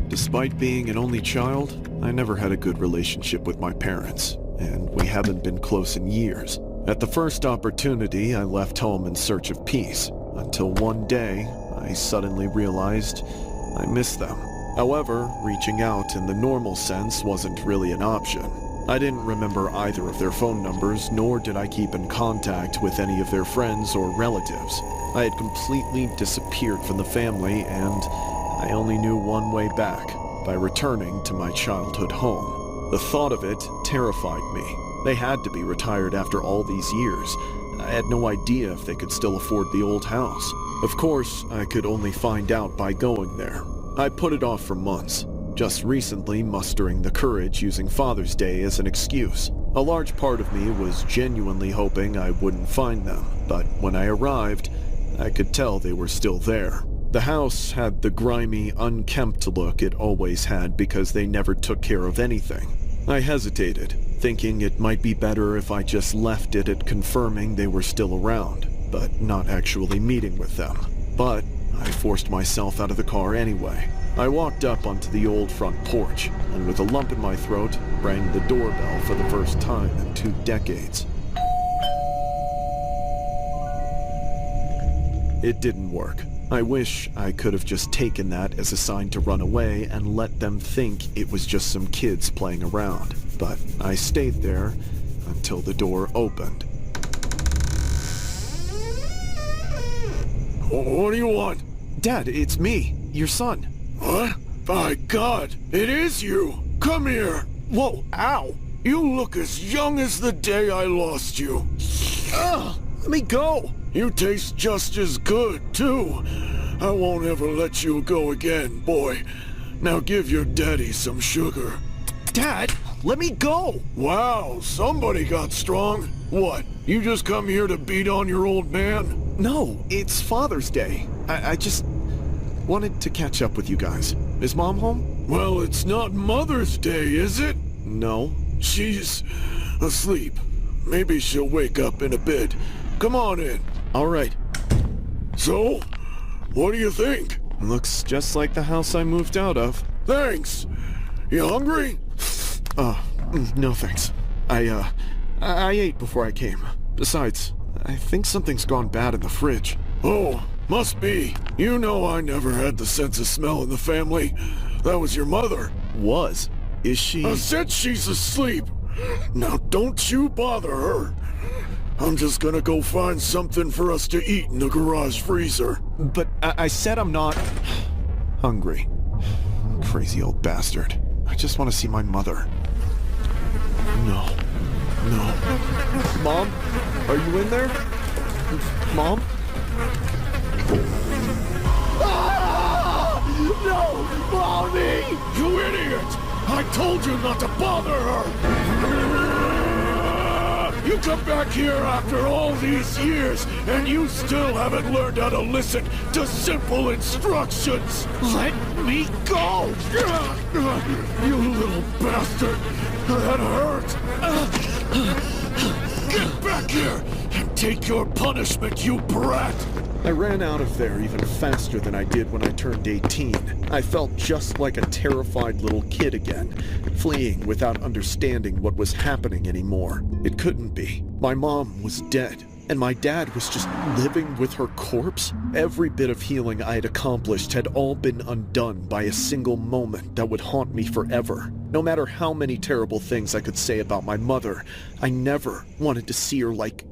Despite being an only child, I never had a good relationship with my parents, and we haven't been close in years. At the first opportunity, I left home in search of peace, until one day, I suddenly realized I missed them. However, reaching out in the normal sense wasn't really an option. I didn't remember either of their phone numbers, nor did I keep in contact with any of their friends or relatives. I had completely disappeared from the family, and I only knew one way back, by returning to my childhood home. The thought of it terrified me. They had to be retired after all these years. I had no idea if they could still afford the old house. Of course, I could only find out by going there. I put it off for months, just recently mustering the courage using Father's Day as an excuse. A large part of me was genuinely hoping I wouldn't find them, but when I arrived, I could tell they were still there. The house had the grimy, unkempt look it always had because they never took care of anything. I hesitated, thinking it might be better if I just left it at confirming they were still around, but not actually meeting with them. But I forced myself out of the car anyway. I walked up onto the old front porch, and with a lump in my throat, rang the doorbell for the first time in 2 decades. It didn't work. I wish I could have just taken that as a sign to run away and let them think it was just some kids playing around. But I stayed there until the door opened. What do you want? Dad, it's me, your son. What? By God, it is you! Come here! Whoa, ow! You look as young as the day I lost you. Ugh, let me go! You taste just as good, too. I won't ever let you go again, boy. Now give your daddy some sugar. Dad, let me go! Wow, somebody got strong. What, you just come here to beat on your old man? No, it's Father's Day. I just wanted to catch up with you guys. Is Mom home? Well, it's not Mother's Day, is it? No. She's asleep. Maybe she'll wake up in a bit. Come on in. All right. So, what do you think? Looks just like the house I moved out of. Thanks. You hungry? No thanks. I ate before I came. Besides, I think something's gone bad in the fridge. Oh, must be. You know I never had the sense of smell in the family. That was your mother. Was? Is she? I said she's asleep. Now don't you bother her. I'm just gonna go find something for us to eat in the garage freezer. But I said I'm not hungry. Crazy old bastard. I just want to see my mother. No. Mom? Are you in there? Mom? No! Mommy! You idiot! I told you not to bother her! You come back here after all these years, and you still haven't learned how to listen to simple instructions! Let me go! You little bastard! That hurt! Get back here and take your punishment, you brat! I ran out of there even faster than I did when I turned 18. I felt just like a terrified little kid again, fleeing without understanding what was happening anymore. It couldn't be. My mom was dead, and my dad was just living with her corpse? Every bit of healing I had accomplished had all been undone by a single moment that would haunt me forever. No matter how many terrible things I could say about my mother, I never wanted to see her like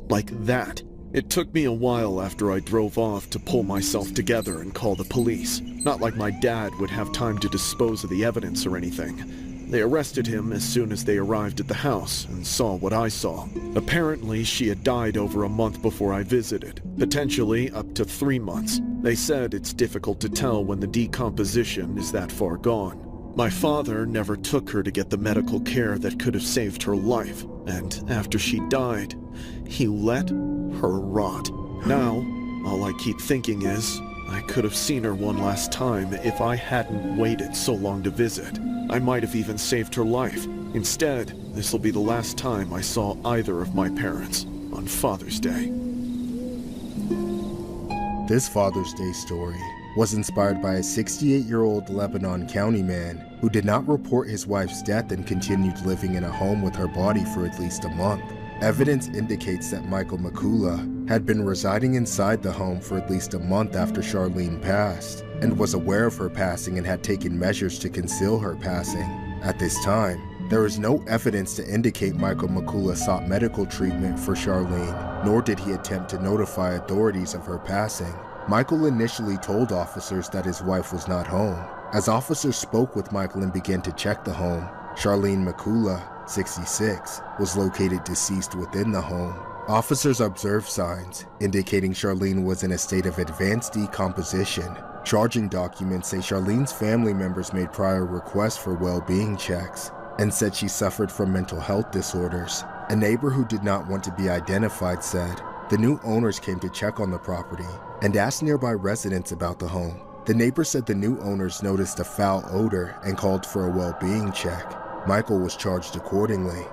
that. It took me a while after I drove off to pull myself together and call the police. Not like my dad would have time to dispose of the evidence or anything. They arrested him as soon as they arrived at the house and saw what I saw. Apparently, she had died over a month before I visited, potentially up to 3 months. They said it's difficult to tell when the decomposition is that far gone. My father never took her to get the medical care that could have saved her life, and after she died, he let her rot. Now, all I keep thinking is, I could have seen her one last time if I hadn't waited so long to visit. I might have even saved her life. Instead, this will be the last time I saw either of my parents on Father's Day. This Father's Day story was inspired by a 68-year-old Lebanon County man who did not report his wife's death and continued living in a home with her body for at least a month. Evidence indicates that Michael Makula had been residing inside the home for at least a month after Charlene passed, and was aware of her passing and had taken measures to conceal her passing. At this time, there is no evidence to indicate Michael Makula sought medical treatment for Charlene, nor did he attempt to notify authorities of her passing. Michael initially told officers that his wife was not home. As officers spoke with Michael and began to check the home, Charlene Makula, 66, was located deceased within the home. Officers observed signs indicating Charlene was in a state of advanced decomposition. Charging documents say Charlene's family members made prior requests for well-being checks and said she suffered from mental health disorders. A neighbor who did not want to be identified said the new owners came to check on the property and asked nearby residents about the home. The neighbor said the new owners noticed a foul odor and called for a well-being check. Michael was charged accordingly.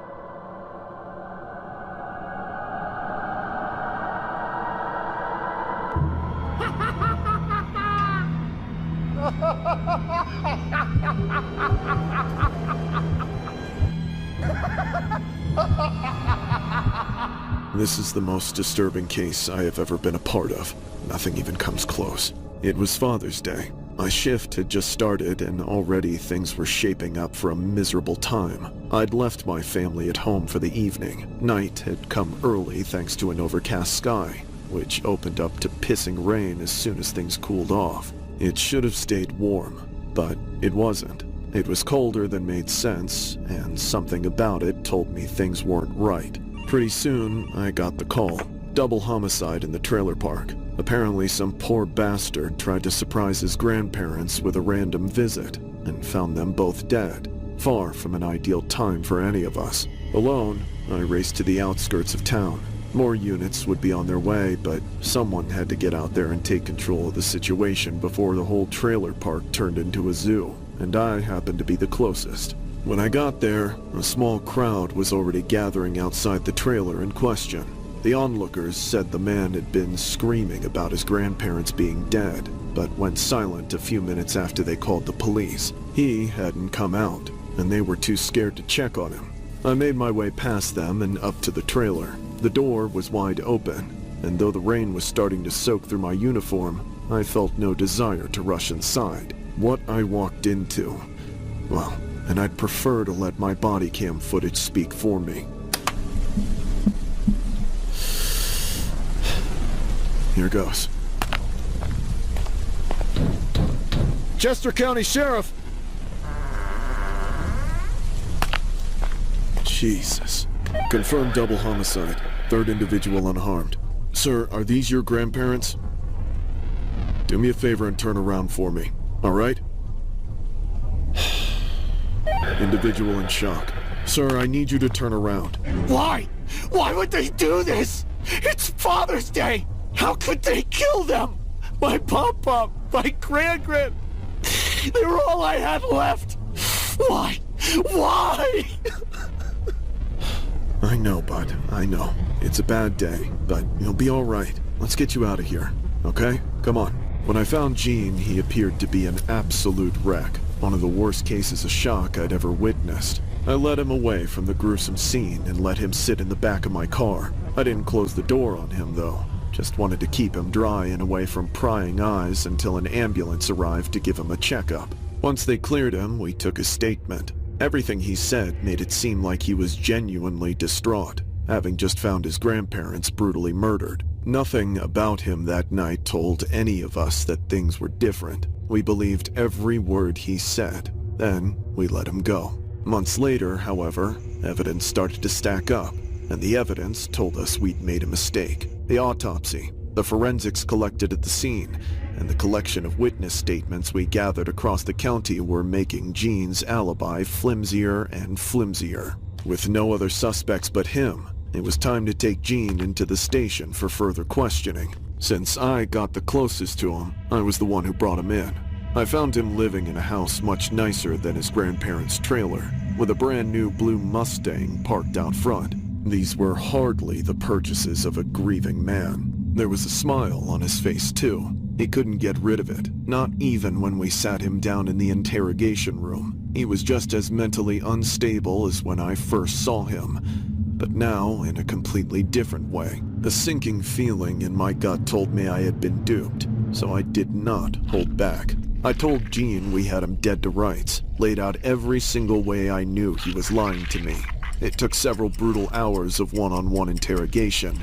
This is the most disturbing case I have ever been a part of. Nothing even comes close. It was Father's Day. My shift had just started and already things were shaping up for a miserable time. I'd left my family at home for the evening. Night had come early thanks to an overcast sky, which opened up to pissing rain as soon as things cooled off. It should have stayed warm, but it wasn't. It was colder than made sense, and something about it told me things weren't right. Pretty soon, I got the call. Double homicide in the trailer park. Apparently some poor bastard tried to surprise his grandparents with a random visit, and found them both dead. Far from an ideal time for any of us. Alone, I raced to the outskirts of town. More units would be on their way, but someone had to get out there and take control of the situation before the whole trailer park turned into a zoo, and I happened to be the closest. When I got there, a small crowd was already gathering outside the trailer in question. The onlookers said the man had been screaming about his grandparents being dead, but went silent a few minutes after they called the police. He hadn't come out, and they were too scared to check on him. I made my way past them and up to the trailer. The door was wide open, and though the rain was starting to soak through my uniform, I felt no desire to rush inside. What I walked into, well, and I'd prefer to let my body cam footage speak for me. Here goes. Chester County Sheriff! Jesus. Confirmed double homicide. Third individual unharmed. Sir, are these your grandparents? Do me a favor and turn around for me, all right? Individual in shock. Sir, I need you to turn around. Why? Why would they do this? It's Father's Day! How could they kill them? My papa, my grand-grand... They were all I had left! Why? Why? I know, bud. I know. It's a bad day, but you'll be all right. Let's get you out of here, okay? Come on. When I found Gene, he appeared to be an absolute wreck. One of the worst cases of shock I'd ever witnessed. I led him away from the gruesome scene and let him sit in the back of my car. I didn't close the door on him, though. Just wanted to keep him dry and away from prying eyes until an ambulance arrived to give him a checkup. Once they cleared him, we took his statement. Everything he said made it seem like he was genuinely distraught, having just found his grandparents brutally murdered. Nothing about him that night told any of us that things were different. We believed every word he said. Then we let him go. Months later, however, evidence started to stack up, and the evidence told us we'd made a mistake. The autopsy, the forensics collected at the scene, and the collection of witness statements we gathered across the county were making Gene's alibi flimsier and flimsier. With no other suspects but him, it was time to take Gene into the station for further questioning. Since I got the closest to him, I was the one who brought him in. I found him living in a house much nicer than his grandparents' trailer, with a brand new blue Mustang parked out front. These were hardly the purchases of a grieving man. There was a smile on his face too. He couldn't get rid of it, not even when we sat him down in the interrogation room. He was just as mentally unstable as when I first saw him, but now in a completely different way. A sinking feeling in my gut told me I had been duped, so I did not hold back. I told Jean we had him dead to rights, laid out every single way I knew he was lying to me. It took several brutal hours of one-on-one interrogation,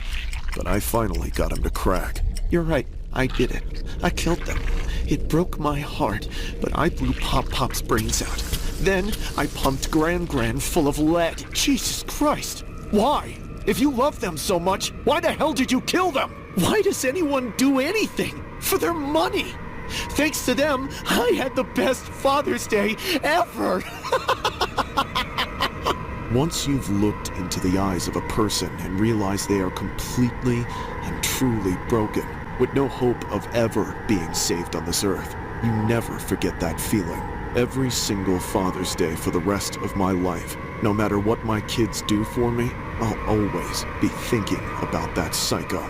but I finally got him to crack. You're right, I did it. I killed them. It broke my heart, but I blew Pop-Pop's brains out. Then I pumped Gran full of lead. Jesus Christ! Why? If you love them so much, why the hell did you kill them? Why does anyone do anything? For their money! Thanks to them, I had the best Father's Day ever! Once you've looked into the eyes of a person and realized they are completely and truly broken, with no hope of ever being saved on this earth, you never forget that feeling. Every single Father's Day for the rest of my life, no matter what my kids do for me, I'll always be thinking about that psycho.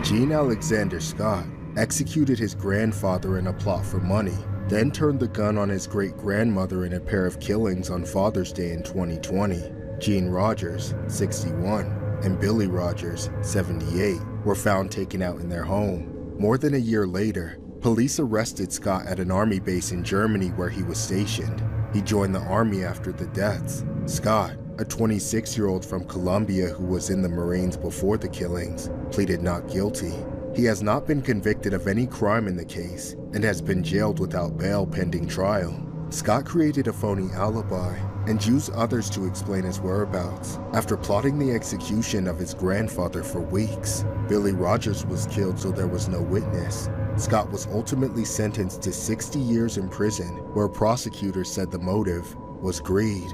Gene Alexander Scott executed his grandfather in a plot for money, then turned the gun on his great-grandmother in a pair of killings on Father's Day in 2020. Gene Rogers, 61, and Billy Rogers, 78, were found taken out in their home. More than a year later, police arrested Scott at an army base in Germany where he was stationed. He joined the army after the deaths. Scott, a 26-year-old from Colombia who was in the Marines before the killings, pleaded not guilty. He has not been convicted of any crime in the case and has been jailed without bail pending trial. Scott created a phony alibi and used others to explain his whereabouts. After plotting the execution of his grandfather for weeks, Billy Rogers was killed so there was no witness. Scott was ultimately sentenced to 60 years in prison, where prosecutors said the motive was greed.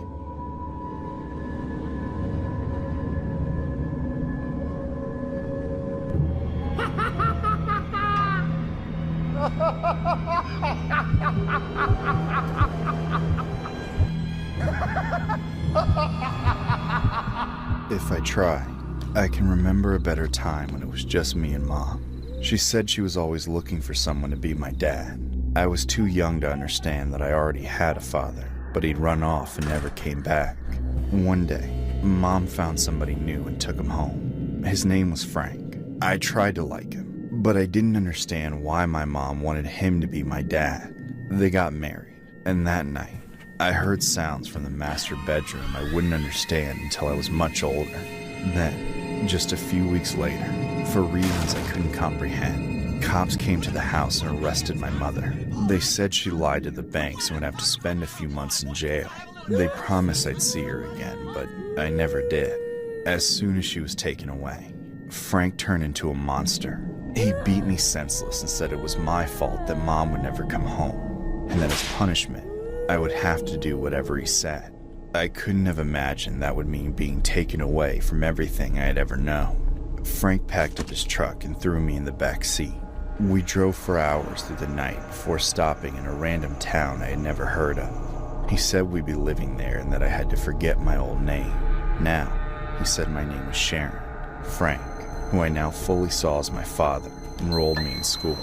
If I try, I can remember a better time when it was just me and Mom. She said she was always looking for someone to be my dad. I was too young to understand that I already had a father, but he'd run off and never came back. One day, Mom found somebody new and took him home. His name was Frank. I tried to like him, but I didn't understand why my mom wanted him to be my dad. They got married, and that night, I heard sounds from the master bedroom I wouldn't understand until I was much older. Then, just a few weeks later, for reasons I couldn't comprehend, cops came to the house and arrested my mother. They said she lied to the banks and would have to spend a few months in jail. They promised I'd see her again, but I never did. As soon as she was taken away, Frank turned into a monster. He beat me senseless and said it was my fault that Mom would never come home, and that as punishment, I would have to do whatever he said. I couldn't have imagined that would mean being taken away from everything I had ever known. Frank packed up his truck and threw me in the back seat. We drove for hours through the night before stopping in a random town I had never heard of. He said we'd be living there and that I had to forget my old name. Now, he said my name was Sharon. Frank, who I now fully saw as my father, enrolled me in school.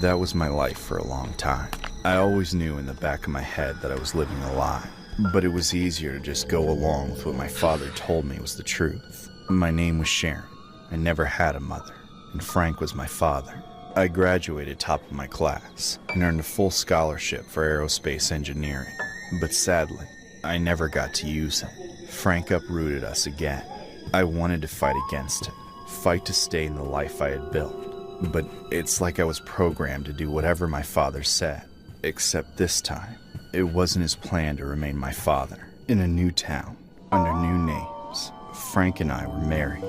That was my life for a long time. I always knew in the back of my head that I was living a lie, but it was easier to just go along with what my father told me was the truth. My name was Sharon. I never had a mother, and Frank was my father. I graduated top of my class and earned a full scholarship for aerospace engineering, but sadly, I never got to use it. Frank uprooted us again. I wanted to fight against it, fight to stay in the life I had built, but it's like I was programmed to do whatever my father said. Except this time, it wasn't his plan to remain my father. In a new town, under new names, Frank and I were married.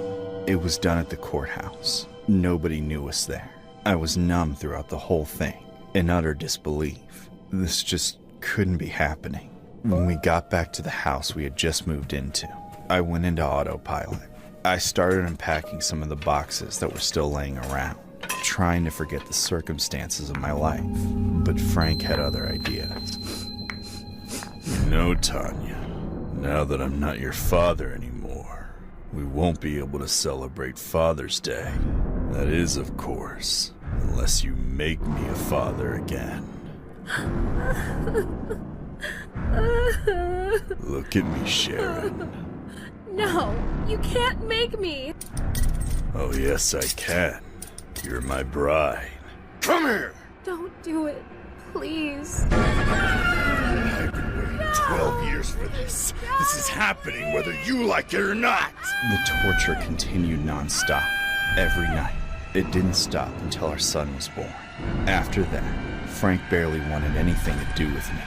It was done at the courthouse. Nobody knew us there. I was numb throughout the whole thing, in utter disbelief. This just couldn't be happening. When we got back to the house we had just moved into, I went into autopilot. I started unpacking some of the boxes that were still laying around, trying to forget the circumstances of my life, but Frank had other ideas. You know, Tanya, now that I'm not your father anymore, we won't be able to celebrate Father's Day. That is, of course, unless you make me a father again. Look at me, Sharon. No, you can't make me. Oh, yes, I can. You're my bride. Come here! Don't do it, please. I've been waiting 12 years for this. This is happening whether you like it or not. The torture continued non-stop, every night. It didn't stop until our son was born. After that, Frank barely wanted anything to do with me.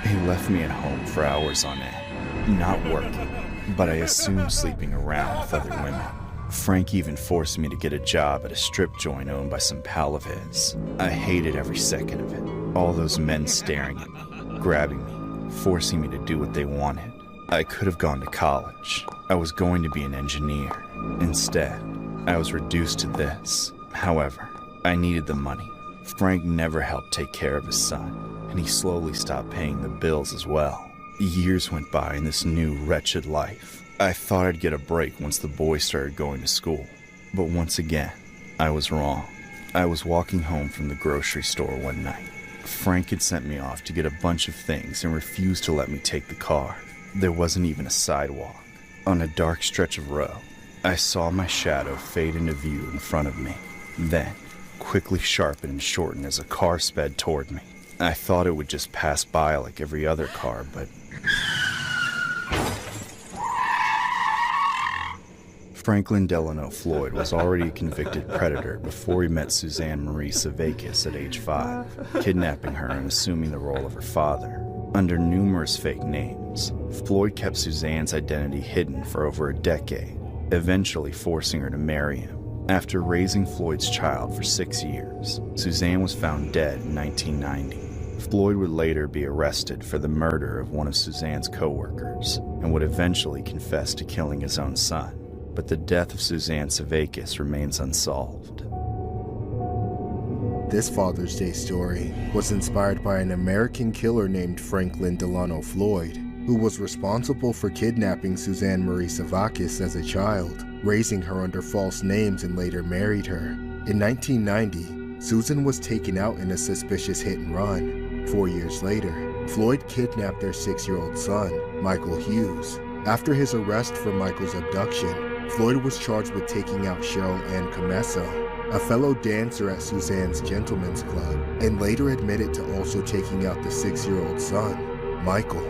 He left me at home for hours on end, not working, but I assumed sleeping around with other women. Frank even forced me to get a job at a strip joint owned by some pal of his. I hated every second of it. All those men staring at me, grabbing me, forcing me to do what they wanted. I could have gone to college. I was going to be an engineer. Instead, I was reduced to this. However, I needed the money. Frank never helped take care of his son, and he slowly stopped paying the bills as well. Years went by in this new, wretched life. I thought I'd get a break once the boys started going to school. But once again, I was wrong. I was walking home from the grocery store one night. Frank had sent me off to get a bunch of things and refused to let me take the car. There wasn't even a sidewalk. On a dark stretch of road, I saw my shadow fade into view in front of me. Then, quickly sharpen and shorten as a car sped toward me. I thought it would just pass by like every other car, but... Franklin Delano Floyd was already a convicted predator before he met Suzanne Marie Savakis at age 5, kidnapping her and assuming the role of her father. Under numerous fake names, Floyd kept Suzanne's identity hidden for over a decade, eventually forcing her to marry him. After raising Floyd's child for 6 years, Suzanne was found dead in 1990. Floyd would later be arrested for the murder of one of Suzanne's co-workers and would eventually confess to killing his own son. But the death of Suzanne Savakis remains unsolved. This Father's Day story was inspired by an American killer named Franklin Delano Floyd, who was responsible for kidnapping Suzanne Marie Savakis as a child, raising her under false names and later married her. In 1990, Susan was taken out in a suspicious hit and run. 4 years later, Floyd kidnapped their 6-year-old son, Michael Hughes. After his arrest for Michael's abduction, Floyd was charged with taking out Cheryl Ann Comesso, a fellow dancer at Suzanne's Gentlemen's Club, and later admitted to also taking out the 6-year-old son, Michael.